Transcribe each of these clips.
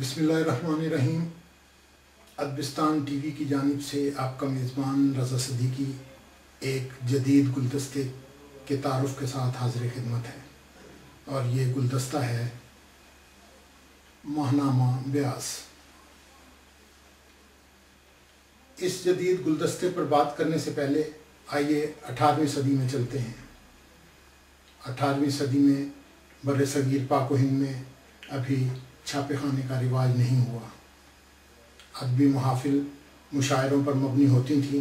بسم اللہ الرحمن الرحیم۔ ادبستان ٹی وی کی جانب سے آپ کا میزبان رضا صدیقی ایک جدید گلدستے کے تعارف کے ساتھ حاضر خدمت ہے، اور یہ گلدستہ ہے ماہنامہ بیاس۔ اس جدید گلدستے پر بات کرنے سے پہلے آئیے 18ویں صدی میں چلتے ہیں۔ 18ویں صدی میں بر صغیر پاک و ہند میں ابھی چھاپے خانے کا رواج نہیں ہوا۔ ادبی محافل مشاعروں پر مبنی ہوتی تھیں۔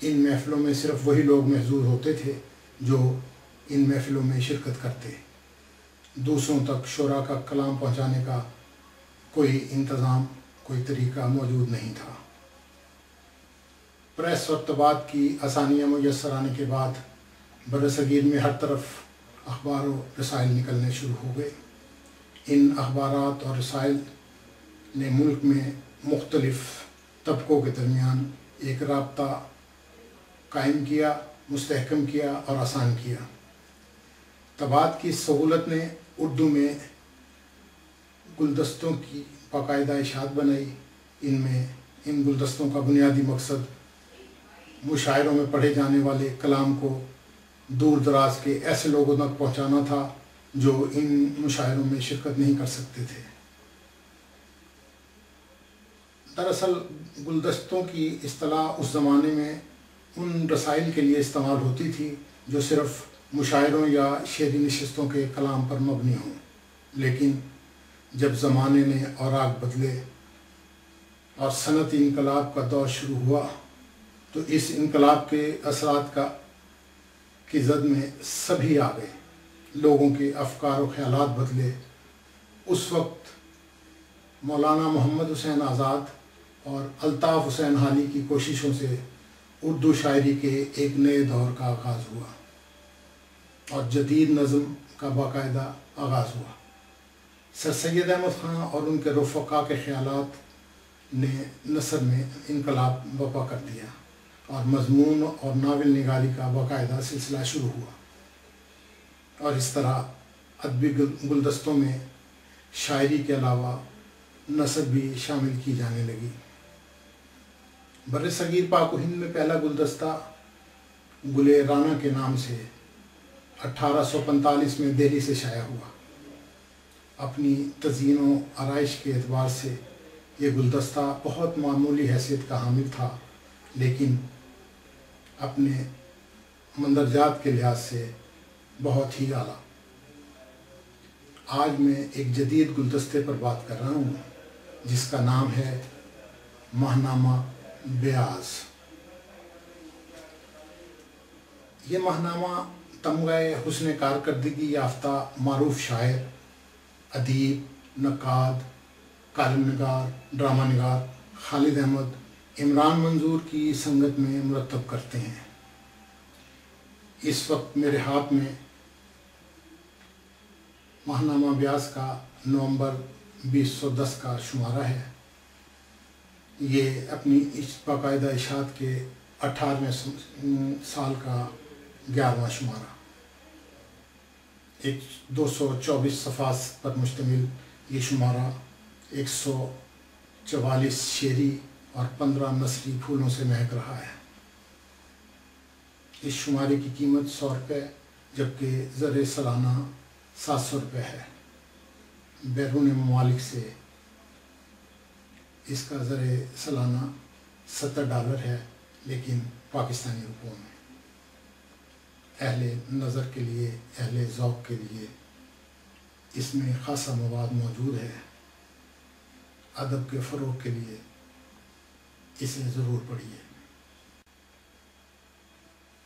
ان محفلوں میں صرف وہی لوگ محظوظ ہوتے تھے جو ان محفلوں میں شرکت کرتے۔ دوسروں تک شعراء کا کلام پہنچانے کا کوئی انتظام، کوئی طریقہ موجود نہیں تھا۔ پریس اور طباعت کی آسانیاں میسر آنے کے بعد برصغیر میں ہر طرف اخبار و رسائل نکلنے شروع ہو گئے۔ ان اخبارات اور رسائل نے ملک میں مختلف طبقوں کے درمیان ایک رابطہ قائم کیا، مستحکم کیا اور آسان کیا۔ طباعت کی سہولت نے اردو میں گلدستوں کی باقاعدہ اشاعت بنائی۔ ان گلدستوں کا بنیادی مقصد مشاعروں میں پڑھے جانے والے کلام کو دور دراز کے ایسے لوگوں تک پہنچانا تھا جو ان مشاعروں میں شرکت نہیں کر سکتے تھے۔ دراصل گلدستوں کی اصطلاح اس زمانے میں ان رسائل کے لیے استعمال ہوتی تھی جو صرف مشاعروں یا شعری نشستوں کے کلام پر مبنی ہوں، لیکن جب زمانے نے اوراق بدلے اور صنعتی انقلاب کا دور شروع ہوا تو اس انقلاب کے اثرات کی زد میں سبھی آ گئے۔ لوگوں کے افکار و خیالات بدلے۔ اس وقت مولانا محمد حسین آزاد اور الطاف حسین حالی کی کوششوں سے اردو شاعری کے ایک نئے دور کا آغاز ہوا اور جدید نظم کا باقاعدہ آغاز ہوا۔ سر سید احمد خان اور ان کے رفقا کے خیالات نے نثر میں انقلاب برپا کر دیا اور مضمون اور ناول نگاری کا باقاعدہ سلسلہ شروع ہوا، اور اس طرح ادبی گلدستوں میں شاعری کے علاوہ نثر بھی شامل کی جانے لگی۔ برصغیر پاک و ہند میں پہلا گلدستہ گل رانا کے نام سے 1845 میں دہلی سے شائع ہوا۔ اپنی تزئین و آرائش کے اعتبار سے یہ گلدستہ بہت معمولی حیثیت کا حامل تھا، لیکن اپنے مندرجات کے لحاظ سے بہت ہی اعلیٰ۔ آج میں ایک جدید گلدستے پر بات کر رہا ہوں جس کا نام ہے ماہنامہ بیاس۔ یہ ماہنامہ تمغہ حسن کارکردگی یافتہ معروف شاعر، ادیب، نقاد، کالم نگار، ڈرامہ نگار خالد احمد عمران منظور کی سنگت میں مرتب کرتے ہیں۔ اس وقت میرے ہاتھ میں ماہنامہ بیاس کا نومبر 2010 کا شمارہ ہے۔ یہ اپنی باقاعدہ اشاعت کے 18ویں سال کا 11واں شمارہ، 224 صفحات پر مشتمل یہ شمارہ 144 شعری اور 15 نثری پھولوں سے مہک رہا ہے۔ اس شمارے کی قیمت 100 روپے جبکہ زر سالانہ 700 روپے ہے۔ بیرون ممالک سے اس کا زر سالانہ $70 ہے، لیکن پاکستانی روپوں میں۔ اہل نظر کے لیے، اہل ذوق کے لیے اس میں خاصا مواد موجود ہے۔ ادب کے فروغ کے لیے اسے ضرور پڑھیے۔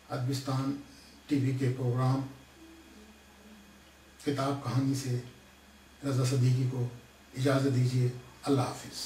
ادبستان ٹی وی کے پروگرام کتاب کہانی سے رضا صدیقی کو اجازت دیجیے۔ اللہ حافظ۔